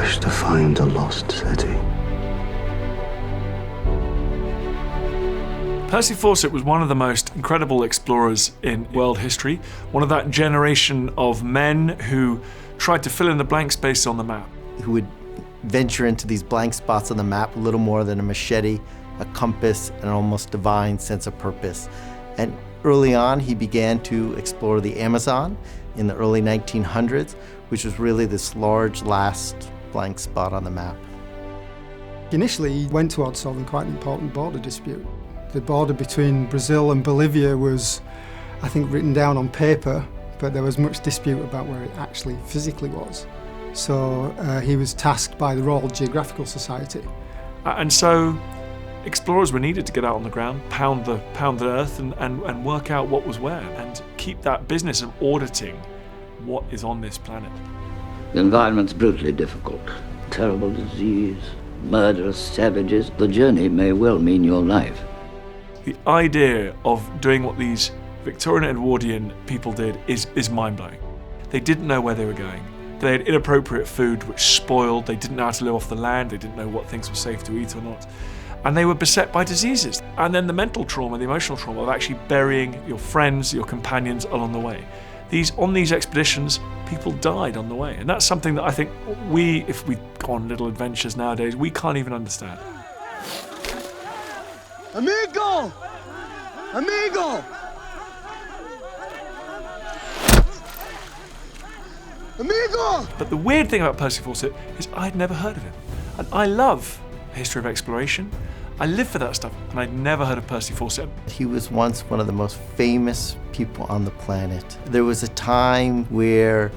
wish to find a lost city. Percy Fawcett was one of the most incredible explorers in world history, one of that generation of men who tried to fill in the blank space on the map. Who would venture into these blank spots on the map, a little more than a machete, a compass, and an almost divine sense of purpose. And early on, he began to explore the Amazon in the early 1900s, which was really this large last blank spot on the map. Initially, he went towards solving quite an important border dispute. The border between Brazil and Bolivia was, I think, written down on paper, but there was much dispute about where it actually physically was. So he was tasked by the Royal Geographical Society. And so explorers were needed to get out on the ground, pound the earth and work out what was where, and keep that business of auditing what is on this planet. The environment's brutally difficult. Terrible disease, murderous savages. The journey may well mean your life. The idea of doing what these Victorian and Edwardian people did is mind-blowing. They didn't know where they were going. They had inappropriate food which spoiled. They didn't know how to live off the land. They didn't know what things were safe to eat or not. And they were beset by diseases. And then the mental trauma, the emotional trauma of actually burying your friends, your companions along the way. On these expeditions, people died on the way. And that's something that I think if we go on little adventures nowadays, we can't even understand. Amigo! Amigo! Amigo! But the weird thing about Percy Fawcett is I'd never heard of him. And I love the history of exploration. I live for that stuff, and I'd never heard of Percy Fawcett. He was once one of the most famous people on the planet. There was a time where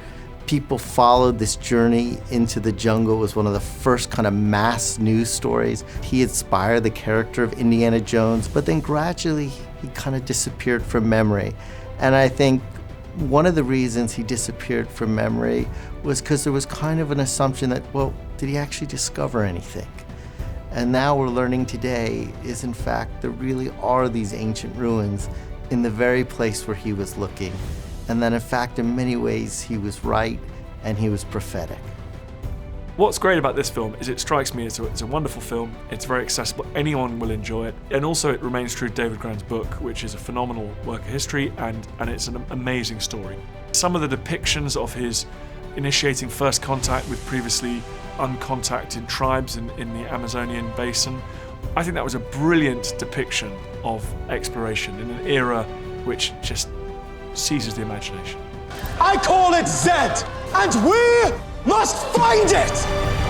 people followed this journey into the jungle. It was one of the first kind of mass news stories. He inspired the character of Indiana Jones, but then gradually he kind of disappeared from memory. And I think one of the reasons he disappeared from memory was because there was kind of an assumption that, well, did he actually discover anything? And now we're learning today is, in fact, there really are these ancient ruins in the very place where he was looking. And then, in fact, in many ways, he was right and he was prophetic. What's great about this film is it strikes me as it's a wonderful film. It's very accessible. Anyone will enjoy it. And also it remains true to David Grant's book, which is a phenomenal work of history, and it's an amazing story. Some of the depictions of his initiating first contact with previously uncontacted tribes in the Amazonian basin, I think that was a brilliant depiction of exploration in an era which just seizes the imagination. I call it Z, and we must find it!